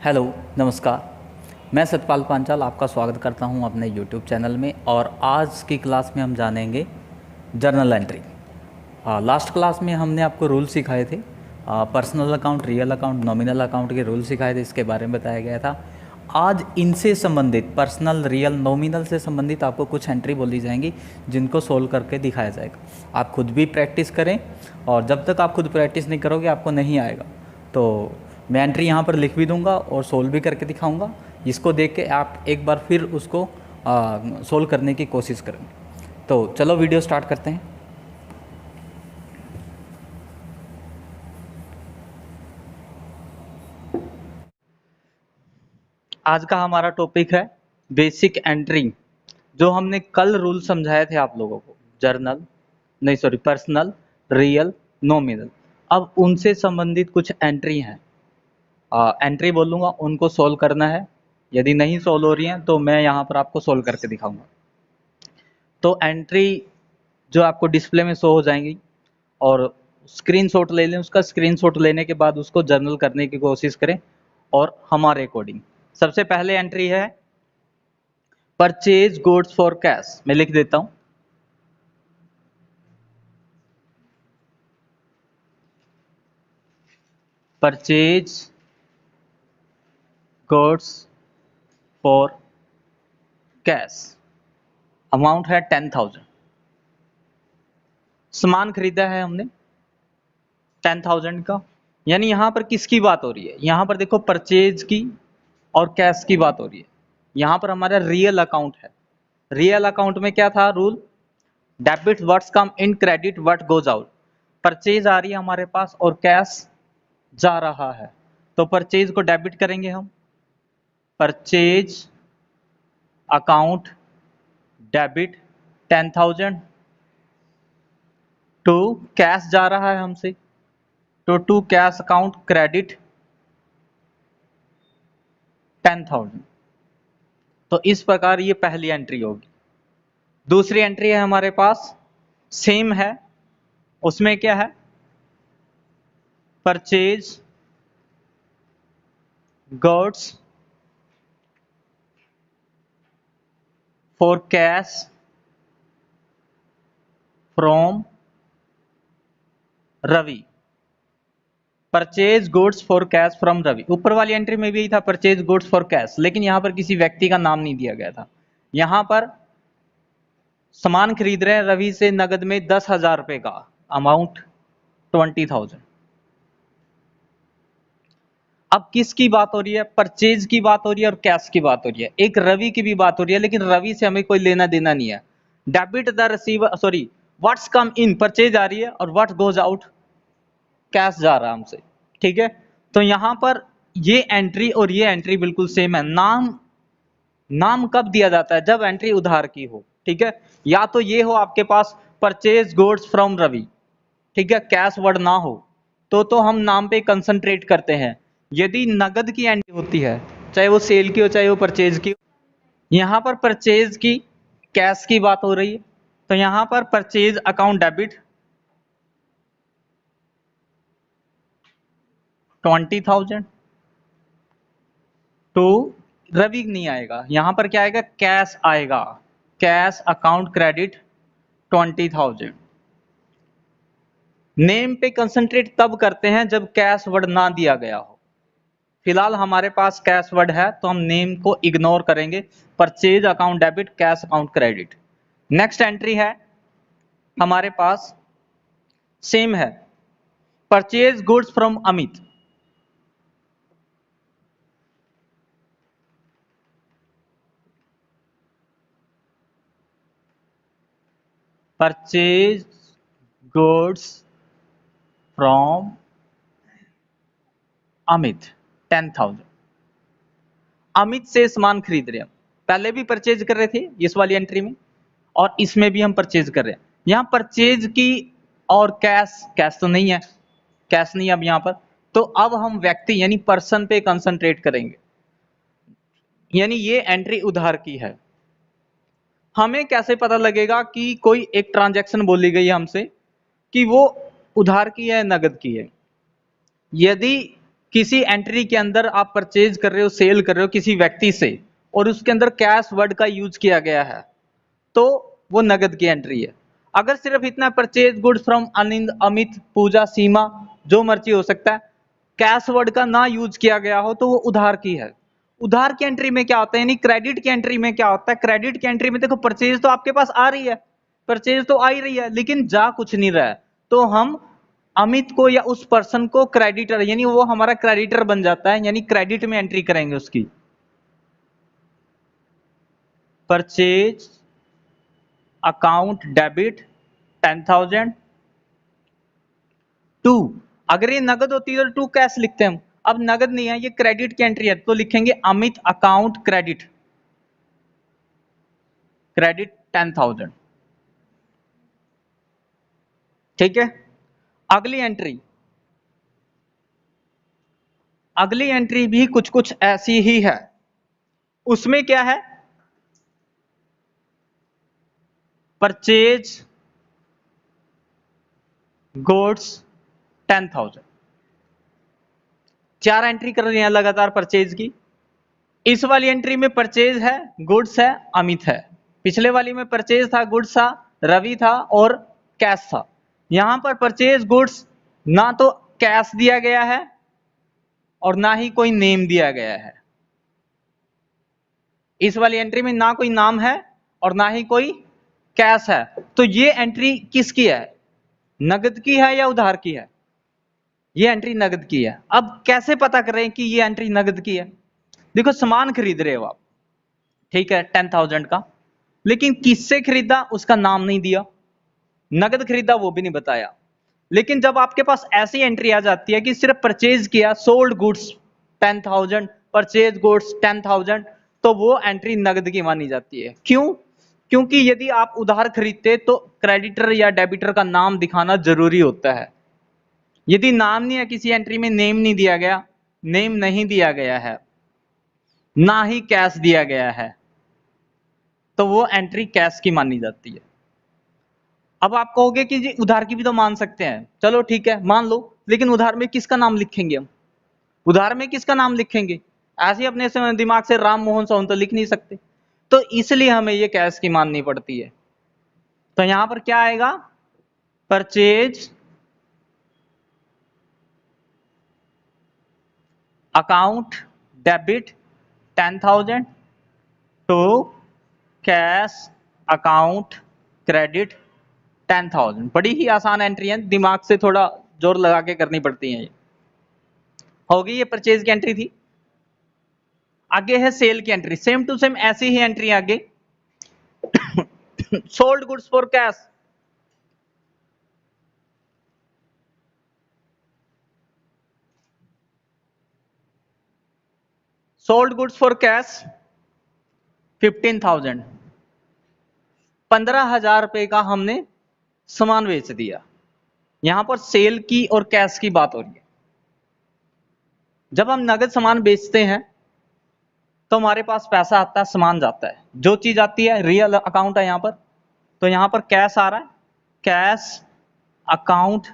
Hello, नमस्कार। मैं सतपाल पांचाल आपका स्वागत करता हूं अपने यूट्यूब चैनल में। और आज की क्लास में हम जानेंगे जर्नल एंट्री। लास्ट क्लास में हमने आपको रूल सिखाए थे। Personal account, real account, nominal account के रूल सिखाए थे, इसके बारे में बताया गया था। आज इनसे संबंधित पर्सनल, रियल, नॉमिनल से संबंधित आपको कुछ एंट्री बोली जाएंगी जिनको सोल्व करके दिखाया जाएगा। आप खुद भी प्रैक्टिस करें, और जब तक आप खुद प्रैक्टिस नहीं करोगे आपको नहीं आएगा। तो मैं एंट्री यहाँ पर लिख भी दूंगा और सोल्व भी करके दिखाऊंगा। इसको देख के आप एक बार फिर उसको सोल्व करने की कोशिश करेंगे। तो चलो वीडियो स्टार्ट करते हैं। आज का हमारा टॉपिक है बेसिक एंट्री। जो हमने कल रूल समझाए थे आप लोगों को, पर्सनल, रियल, नॉमिनल, अब उनसे संबंधित कुछ एंट्री हैं। एंट्री बोलूँगा, उनको सोल्व करना है। यदि नहीं सोल्व हो रही हैं तो मैं यहाँ पर आपको सोल्व करके दिखाऊंगा। तो एंट्री जो आपको डिस्प्ले में शो हो जाएंगी, और स्क्रीनशॉट ले लें। उसका स्क्रीनशॉट लेने के बाद उसको जर्नल करने की कोशिश करें और हमारे अकॉर्डिंग। सबसे पहले एंट्री है परचेज गुड्स फॉर कैश। मैं लिख देता हूँ, purchase goods for cash. Amount है 10,000। सामान खरीदा है हमने 10,000 का। यानी यहाँ पर किसकी बात हो रही है? यहाँ पर देखो, परचेज की और कैश की बात हो रही है। यहाँ पर हमारा रियल अकाउंट है। रियल अकाउंट में क्या था rule? Debit what's come in, credit what goes out. Purchase आ रही है हमारे पास और कैश जा रहा है, तो परचेज को डेबिट करेंगे हम। Purchase account debit 10,000 to cash जा रहा है हमसे, तो टू कैश अकाउंट क्रेडिट 10,000। तो इस प्रकार ये पहली एंट्री होगी। दूसरी एंट्री है हमारे पास, सेम है। उसमें क्या है? Purchase goods for cash from Ravi. Purchase goods for cash from Ravi. ऊपर वाली एंट्री में भी यही था, परचेज गुड्स फॉर कैश, लेकिन यहां पर किसी व्यक्ति का नाम नहीं दिया गया था। यहां पर सामान खरीद रहे हैं रवि से नगद में 10,000 रुपए का, अमाउंट 20,000। अब किसकी बात हो रही है? परचेज की बात हो रही है और कैश की बात हो रही है। एक रवि की भी बात हो रही है, लेकिन रवि से हमें कोई लेना देना नहीं है। Debit the receiver, sorry, what's come in, purchase आ रही है, और व्हाट गोज आउट, कैश जा रहा है हमसे। ठीक है, तो यहां पर ये एंट्री और ये एंट्री बिल्कुल सेम है। नाम कब दिया जाता है? जब एंट्री उधार की हो। ठीक है, या तो ये हो आपके पास परचेज गुड्स फ्रॉम रवि, ठीक है, कैश वर्ड ना हो, तो हम नाम पे कंसंट्रेट करते हैं। यदि नगद की एंट्री होती है, चाहे वो सेल की हो चाहे वो परचेज की हो, यहां पर परचेज की, कैश की बात हो रही है, तो यहां पर purchase account debit 20,000 to Ravi नहीं आएगा, यहां पर क्या आएगा? कैश आएगा। Cash account credit 20,000। नेम पे कंसंट्रेट तब करते हैं जब कैश वर्ड ना दिया गया हो। फिलहाल हमारे पास कैश वर्ड है तो हम नेम को इग्नोर करेंगे। Purchase account debit, cash account credit. Next entry है हमारे पास, सेम है, purchase goods from Amit. Purchase goods from Amit 10,000। Amit से सामान खरीद रहे हैं, पहले भी परचेज कर रहे थे इस वाली एंट्री में, और इसमें भी हम परचेज कर रहे हैं। यहां परचेज की और कैश तो नहीं है, कैश नहीं है अब यहां पर, तो अब हम व्यक्ति यानी पर्सन पे कंसंट्रेट करेंगे। यानी ये एंट्री उधार की है। हमें कैसे पता लगेगा कि कोई एक ट्रांजैक्शन बोली गई है हमसे कि वो उधार की है नगद की है? यदि किसी एंट्री के अंदर आप परचेज कर रहे हो, सेल कर रहे हो किसी व्यक्ति से, और उसके अंदर कैश वर्ड का यूज किया गया है, तो वो नगद की एंट्री है। अगर सिर्फ इतना purchase goods from Anind, Amit, पूजा, सीमा, जो मर्जी हो सकता है, कैश वर्ड का ना यूज किया गया हो, तो वो उधार की है। उधार की एंट्री में क्या होता है, यानी क्रेडिट की एंट्री में क्या होता है, क्रेडिट की एंट्री में देखो परचेज तो आपके पास आ रही है, परचेज तो आ ही रही है, लेकिन जा कुछ नहीं रहा है, तो हम अमित को या उस पर्सन को क्रेडिटर, यानी वो हमारा क्रेडिटर बन जाता है, यानी क्रेडिट में एंट्री करेंगे उसकी। परचेज अकाउंट डेबिट 10,000 टू, अगर ये नगद होती है तो टू कैश लिखते हैं हम, अब नगद नहीं है, ये क्रेडिट की एंट्री है, तो लिखेंगे अमित अकाउंट क्रेडिट, क्रेडिट 10,000। ठीक है, अगली एंट्री, अगली एंट्री भी कुछ कुछ ऐसी ही है। उसमें क्या है, परचेज गुड्स 10,000, चार एंट्री कर रहे हैं लगातार परचेज की। इस वाली एंट्री में परचेज है, गुड्स है, अमित है। पिछले वाली में परचेज था, गुड्स था, रवि था और कैश था। यहां पर परचेज गुड्स ना तो कैश दिया गया है और ना ही कोई नेम दिया गया है। इस वाली एंट्री में ना कोई नाम है और ना ही कोई कैश है, तो ये एंट्री किसकी है, नगद की है या उधार की है, ये एंट्री नगद की है। अब कैसे पता करें कि ये एंट्री नगद की है, देखो सामान खरीद रहे हो आप, ठीक है 10,000 का, लेकिन किससे खरीदा उसका नाम नहीं दिया, नगद खरीदा वो भी नहीं बताया। लेकिन जब आपके पास ऐसी एंट्री आ जाती है कि सिर्फ परचेज किया, सोल्ड गुड्स 10,000, परचेज गुड्स 10,000, तो वो एंट्री नगद की मानी जाती है। क्यों, क्योंकि यदि आप उधार खरीदते तो क्रेडिटर या डेबिटर का नाम दिखाना जरूरी होता है। यदि नाम नहीं है, किसी एंट्री में नेम नहीं दिया गया, नेम नहीं दिया गया है, ना ही कैश दिया गया है, तो वो एंट्री कैश की मानी जाती है। अब आप कहोगे कि जी उधार की भी तो मान सकते हैं, चलो ठीक है मान लो, लेकिन उधार में किसका नाम लिखेंगे हम, उधार में किसका नाम लिखेंगे, ऐसे ही अपने दिमाग से राम मोहन सोहन तो लिख नहीं सकते, तो इसलिए हमें ये कैश की माननी पड़ती है। तो यहां पर क्या आएगा, purchase account debit 10,000 to cash account credit 10,000। बड़ी ही आसान एंट्री है, दिमाग से थोड़ा जोर लगा के करनी पड़ती है। ये होगी, ये परचेज की एंट्री थी। आगे है सेल की एंट्री, सेम टू सेम ऐसी ही एंट्री आगे। Sold goods for cash, sold goods for cash 15,000, 15,000 रुपए का हमने सामान बेच दिया। यहां पर सेल की और कैश की बात हो रही है। जब हम नगद सामान बेचते हैं तो हमारे पास पैसा आता है, सामान जाता है, जो चीज आती है रियल अकाउंट है यहां पर, तो यहां पर कैश आ रहा है, कैश अकाउंट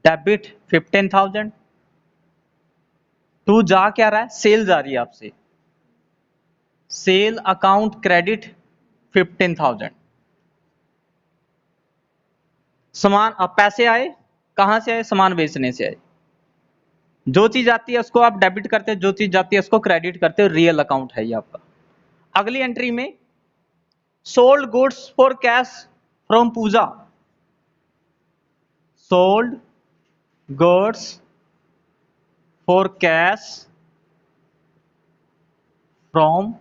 डेबिट 15,000 टू जा क्या रहा है, सेल जा रही है आपसे, सेल अकाउंट क्रेडिट 15,000। सामान, अब पैसे आए कहां से आए, सामान बेचने से आए, जो चीज आती है उसको आप डेबिट करते हो, जो चीज जाती है उसको क्रेडिट करते हो, रियल अकाउंट है ये आपका। अगली एंट्री में sold goods for cash from Puja, sold goods for cash from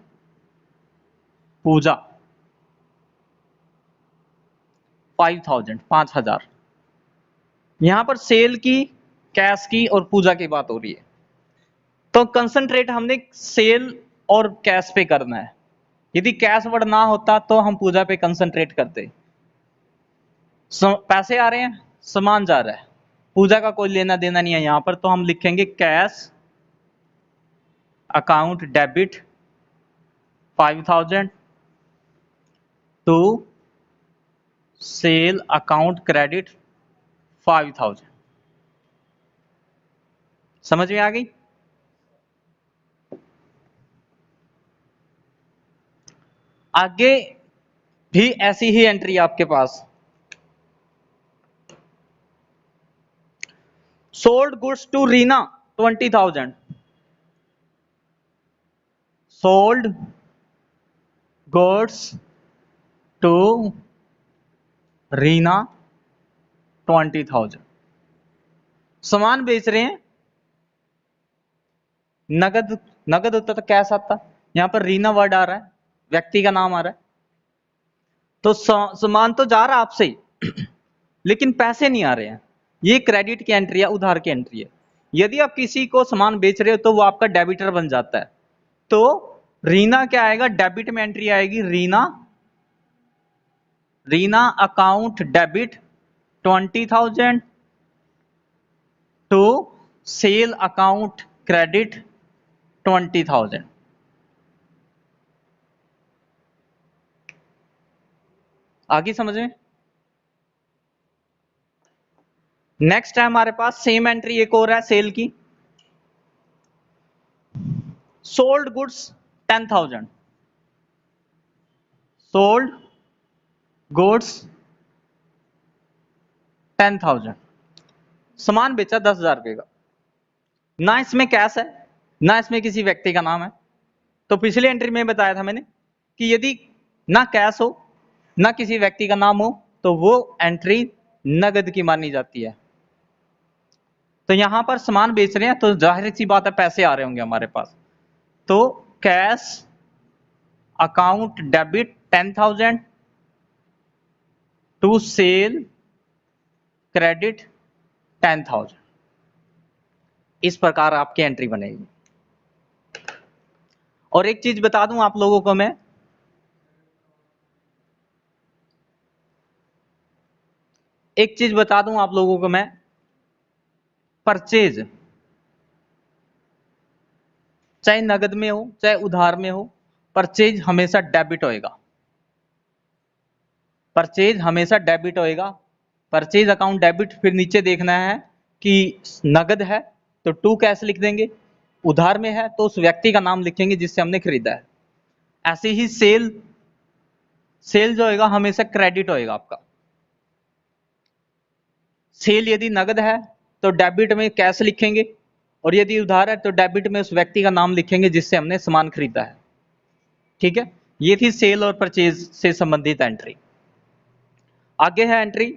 Puja 5,000, 5,000। यहां पर सेल की, कैश की और पूजा की बात हो रही है, तो कंसंट्रेट हमने सेल और कैश पे करना है। यदि कैश वर्ड ना होता तो हम पूजा पे कंसंट्रेट करते। पैसे आ रहे हैं, सामान जा रहा है, पूजा का कोई लेना देना नहीं है यहां पर, तो हम लिखेंगे cash account debit 5,000 to sale account credit 5,000। समझ में आ गई। आगे भी ऐसी ही एंट्री आपके पास, sold goods to Reena 20,000, sold goods to Reena 20,000, सामान बेच रहे हैं, नगद, नगद होता तो कैश आता, यहां पर रीना वर्ड आ रहा है, व्यक्ति का नाम आ रहा है, तो सामान तो जा रहा है आपसे लेकिन पैसे नहीं आ रहे हैं, ये क्रेडिट की एंट्री है, उधार की एंट्री है। यदि आप किसी को सामान बेच रहे हो तो वो आपका डेबिटर बन जाता है, तो रीना क्या आएगा, डेबिट में एंट्री आएगी, Reena, Reena account debit 20,000 to sale account credit 20,000। आगे समझ में? नेक्स्ट है हमारे पास सेम एंट्री एक और है सेल की, सोल्ड गुड्स 10,000, सोल्ड गुड्स 10,000, सामान बेचा 10,000 रुपए का, ना इसमें कैश है ना इसमें किसी व्यक्ति का नाम है। तो पिछली एंट्री में बताया था मैंने कि यदि ना कैश हो ना किसी व्यक्ति का नाम हो तो वो एंट्री नगद की मानी जाती है। तो यहां पर सामान बेच रहे हैं तो जाहिर सी बात है पैसे आ रहे होंगे हमारे पास, तो cash account debit 10,000 to sale credit 10,000, इस प्रकार आपकी एंट्री बनेगी। और एक चीज बता दूं आप लोगों को मैं, एक चीज बता दूं आप लोगों को मैं, परचेज चाहे नगद में हो चाहे उधार में हो, परचेज हमेशा डेबिट होएगा, परचेज हमेशा डेबिट होएगा। परचेज अकाउंट डेबिट, फिर नीचे देखना है कि नगद है तो टू कैश लिख देंगे, उधार में है तो उस व्यक्ति का नाम लिखेंगे जिससे हमने खरीदा है। ऐसे ही सेल, सेल जो होएगा हमेशा क्रेडिट होएगा आपका, सेल यदि नगद है तो डेबिट में कैश लिखेंगे, और यदि उधार है तो डेबिट में उस व्यक्ति का नाम लिखेंगे जिससे हमने सामान खरीदा है। ठीक है, ये थी सेल और परचेज से संबंधित एंट्री। आगे है एंट्री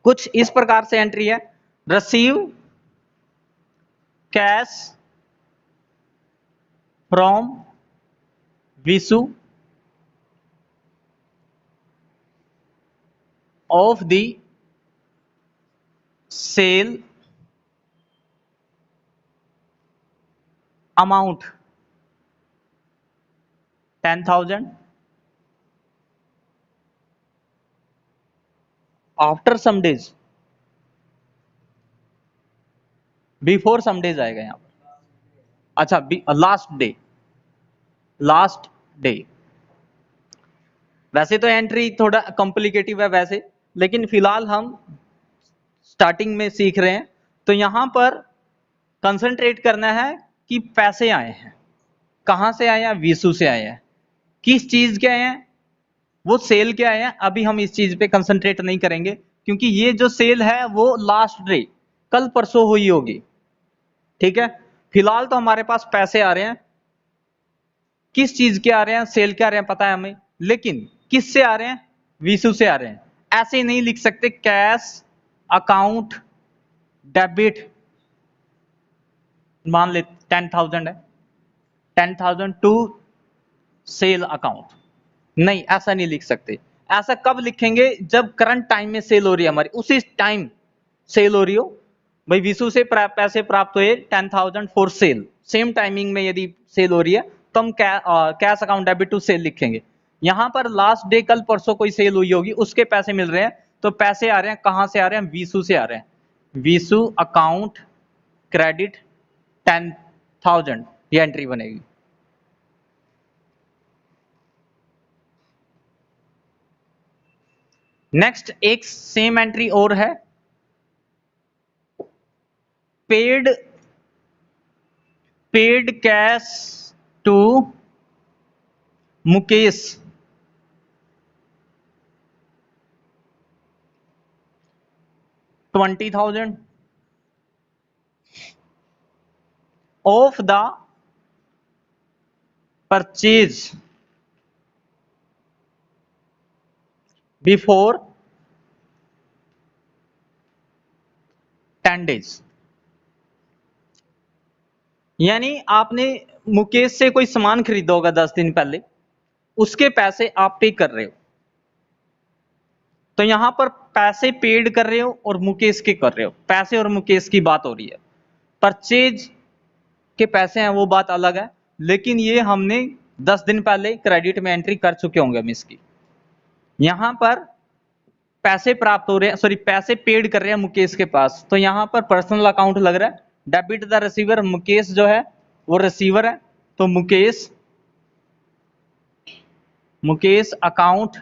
कुछ इस प्रकार से एंट्री है, receive cash from Vishu of the sale amount 10,000 after some days, before some days आएगा यहां पर, अच्छा लास्ट डे, लास्ट डे। वैसे तो एंट्री थोड़ा कॉम्प्लिकेटिव है वैसे, लेकिन फिलहाल हम स्टार्टिंग में सीख रहे हैं, तो यहां पर कंसंट्रेट करना है कि पैसे आए हैं, कहां से आए हैं, विशु से आए हैं, किस चीज के आए हैं, वो सेल के आए हैं। अभी हम इस चीज पे कंसंट्रेट नहीं करेंगे क्योंकि ये जो सेल है वो लास्ट डे कल परसों हुई होगी। ठीक है, फिलहाल तो हमारे पास पैसे आ रहे हैं, किस चीज के आ रहे हैं, सेल के आ रहे हैं पता है हमें, लेकिन किस से आ रहे हैं, विशु से आ रहे हैं। ऐसे ही नहीं लिख सकते कैश अकाउंट डेबिट, मान ले 10,000 है, 10,000 टू सेल अकाउंट, नहीं ऐसा नहीं लिख सकते। ऐसा कब लिखेंगे, जब करंट टाइम में सेल हो रही है हमारी, उसी टाइम सेल हो रही हो, भाई विशु से पैसे प्राप्त हुए 10,000 फॉर सेल, सेम टाइमिंग में यदि सेल हो रही है तो हम cash account debit to sale लिखेंगे। यहां पर लास्ट डे कल परसों कोई सेल हुई होगी, उसके पैसे मिल रहे हैं, तो पैसे आ रहे हैं, कहां से आ रहे हैं, विशु से आ रहे हैं, विशु अकाउंट क्रेडिट 10,000, ये एंट्री बनेगी। नेक्स्ट एक सेम एंट्री और है, paid, paid cash to Mukesh, 20,000 of the purchase before 10 days। यानी आपने मुकेश से कोई सामान खरीदा होगा 10 दिन पहले, उसके पैसे आप पे कर रहे हो। तो यहां पर पैसे पेड कर रहे हो और मुकेश के कर रहे हो, पैसे और मुकेश की बात हो रही है। परचेज के पैसे हैं वो बात अलग है, लेकिन ये हमने 10 दिन पहले क्रेडिट में एंट्री कर चुके होंगे हम इसकी। यहां पर पैसे प्राप्त हो रहे हैं, सॉरी पैसे पेड कर रहे हैं मुकेश के पास, तो यहां पर पर्सनल अकाउंट लग रहा है। डेबिट द रिसीवर, मुकेश जो है वो रिसीवर है, तो Mukesh account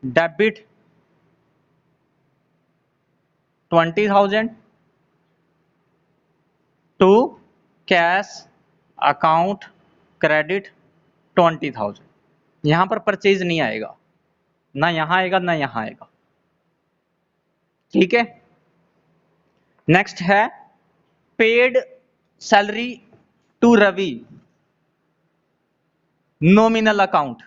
debit 20,000 to cash account credit 20,000। यहां पर परचेज नहीं आएगा, ना यहां आएगा ना यहां आएगा, ठीक है। नेक्स्ट है paid salary to Ravi, nominal account.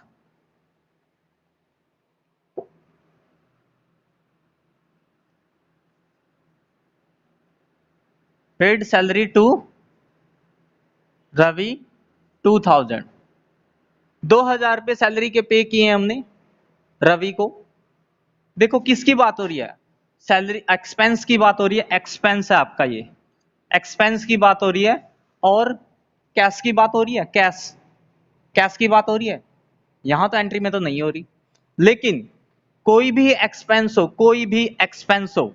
Paid salary to Ravi 2,000, 2,000 रुपये सैलरी के पे किए हैं हमने रवि को। देखो किसकी बात हो रही है, सैलरी एक्सपेंस की बात हो रही है, एक्सपेंस है आपका ये, एक्सपेंस की बात हो रही है। और कैश की बात हो रही है, कैश की बात हो रही है। यहां तो एंट्री में तो नहीं हो रही, लेकिन कोई भी एक्सपेंस हो, कोई भी एक्सपेंस हो,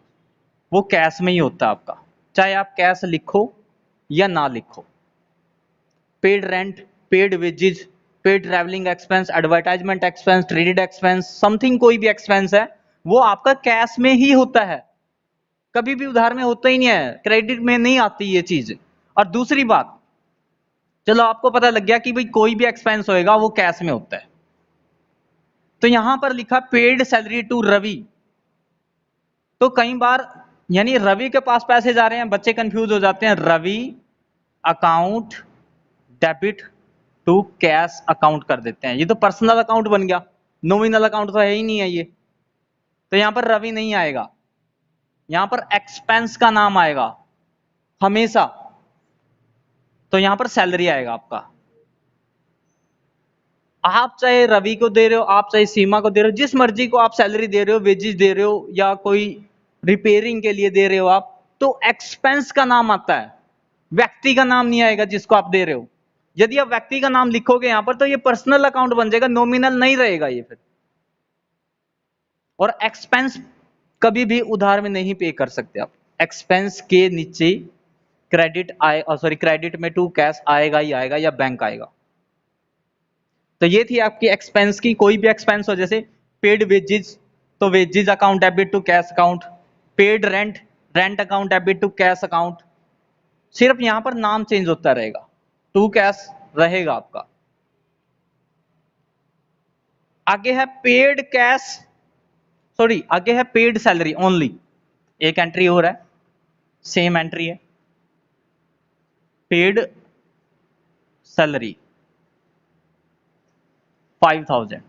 वो कैश में ही होता है आपका, चाहे आप कैश लिखो या ना लिखो। Paid rent, paid wages, paid travelling expense, advertisement expense, traded expense, something कोई भी एक्सपेंस है वो आपका कैश में ही होता है, कभी भी उधार में होता ही नहीं है, क्रेडिट में नहीं आती ये चीज। और दूसरी बात, चलो आपको पता लग गया कि भाई कोई भी एक्सपेंस होएगा वो कैश में होता है, तो यहां पर लिखा पेड सैलरी टू रवि। तो कई बार यानी रवि के पास पैसे जा रहे हैं, बच्चे कंफ्यूज हो जाते हैं, Ravi account debit to cash account कर देते हैं, ये तो पर्सनल अकाउंट बन गया, नॉमिनल अकाउंट तो है ही नहीं है ये। तो यहां पर रवि नहीं आएगा, यहां पर एक्सपेंस का नाम आएगा हमेशा, तो यहां पर सैलरी आएगा आपका। आप चाहे रवि को दे रहे हो, आप चाहे सीमा को दे रहे हो, जिस मर्जी को आप सैलरी दे रहे हो, वेजेस दे रहे हो या कोई रिपेयरिंग के लिए दे रहे हो आप, तो एक्सपेंस का नाम आता है, व्यक्ति का नाम नहीं आएगा जिसको आप दे रहे हो। यदि आप व्यक्ति का नाम लिखोगे यहां पर तो ये पर्सनल अकाउंट बन जाएगा, नॉमिनल नहीं रहेगा ये फिर। और एक्सपेंस कभी भी उधार में नहीं पे कर सकते आप, एक्सपेंस के नीचे क्रेडिट आए, सॉरी क्रेडिट में टू कैश आएगा ही आएगा या बैंक आएगा। तो ये थी आपकी एक्सपेंस की, कोई भी एक्सपेंस हो, जैसे पेड वेजेस तो wages account debit to cash account, paid rent rent account debit to cash account, सिर्फ यहां पर नाम चेंज होता रहेगा, टू कैश रहेगा आपका। आगे है पेड कैश, सॉरी आगे है पेड सैलरी ओनली, एक एंट्री हो रहा है, सेम एंट्री है, पेड सैलरी 5,000।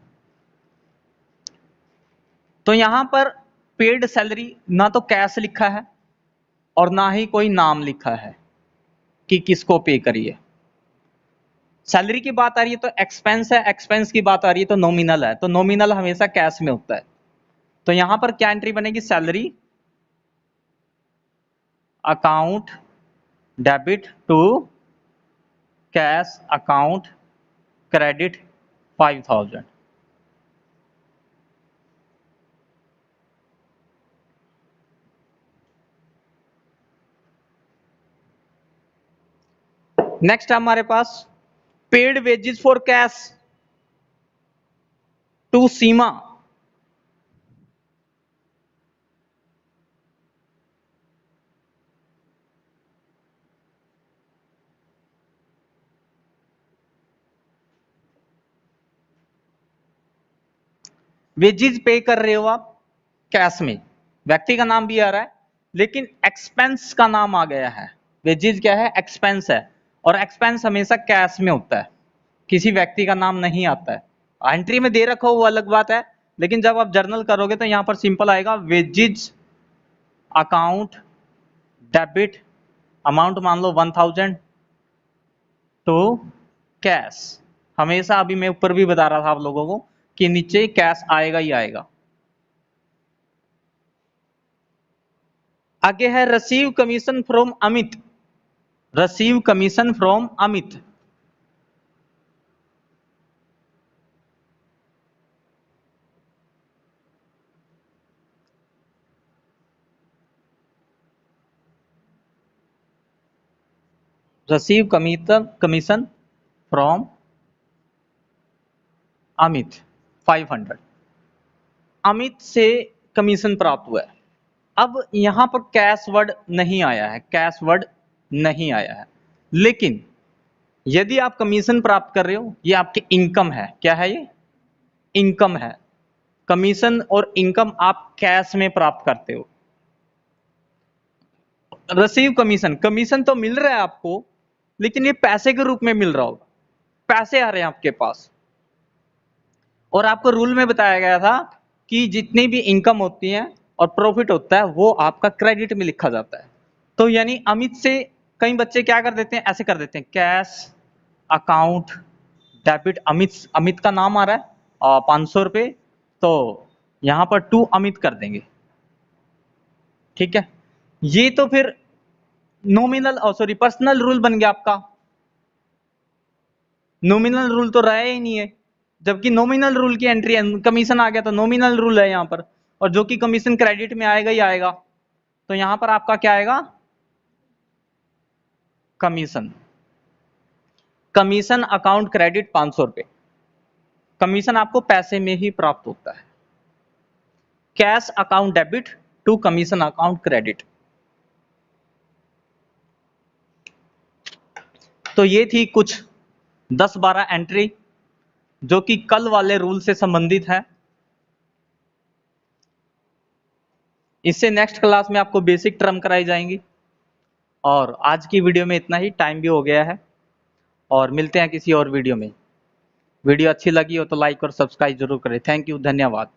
तो यहां पर पेड सैलरी ना तो कैश लिखा है और ना ही कोई नाम लिखा है कि किसको पे करिए। सैलरी की बात आ रही है तो एक्सपेंस है, एक्सपेंस की बात आ रही है तो नॉमिनल है, तो नॉमिनल हमेशा कैश में होता है। तो यहां पर क्या एंट्री बनेगी, salary account debit to cash account credit 5,000। Next हमारे पास paid wages for cash to Seema, wages pay कर रहे हो आप कैश में, व्यक्ति का नाम भी आ रहा है लेकिन एक्सपेंस का नाम आ गया है। वेजेज क्या है? एक्सपेंस है, और एक्सपेंस हमेशा कैश में होता है, किसी व्यक्ति का नाम नहीं आता है। एंट्री में दे रखा हो वो अलग बात है, लेकिन जब आप जर्नल करोगे तो यहां पर सिंपल आएगा वेजेज अकाउंट डेबिट, अमाउंट मान लो 1000 टू कैश। हमेशा अभी मैं ऊपर भी बता रहा था आप लोगों को कि नीचे कैश आएगा ही आएगा। आगे है receive commission from Amit. Receive commission from Amit, receive commission from Amit 500। Amit से कमीशन प्राप्त हुआ है। अब यहां पर कैश वर्ड नहीं आया है, कैश वर्ड नहीं आया है, लेकिन यदि आप कमीशन प्राप्त कर रहे हो, ये आपकी इनकम है। क्या है ये? इनकम है। कमीशन और इनकम आप कैश में प्राप्त करते हो। रिसीव कमीशन, कमीशन तो मिल रहा है आपको, लेकिन ये पैसे के रूप में मिल रहा होगा, पैसे आ रहे हैं आपके पास। और आपको रूल में बताया गया था कि जितनी भी इनकम होती है और प्रॉफिट होता है वो आपका क्रेडिट में लिखा जाता है। तो यानी अमित से कई बच्चे क्या कर देते हैं, ऐसे कर देते हैं, cash account debit Amit, Amit का नाम आ रहा है 500 रुपए, तो यहां पर टू अमित कर देंगे। ठीक है, ये तो फिर नॉमिनल सॉरी पर्सनल रूल बन गया आपका। नॉमिनल रूल तो रहा ही नहीं है, जबकि नॉमिनल रूल की एंट्री है, कमीशन आ गया तो नॉमिनल रूल है यहाँ पर, और जो कि कमीशन क्रेडिट में आएगा ही आएगा। तो यहां पर आपका क्या आएगा? कमीशन, कमीशन अकाउंट क्रेडिट 500 रुपए। कमीशन आपको पैसे में ही प्राप्त होता है। Cash account debit to commission account credit. तो ये थी कुछ 10-12 एंट्री जो कि कल वाले रूल से संबंधित है। इससे नेक्स्ट क्लास में आपको बेसिक टर्म कराई जाएंगी। और आज की वीडियो में इतना ही, टाइम भी हो गया है, और मिलते हैं किसी और वीडियो में। वीडियो अच्छी लगी हो तो लाइक और सब्सक्राइब जरूर करें। थैंक यू, धन्यवाद।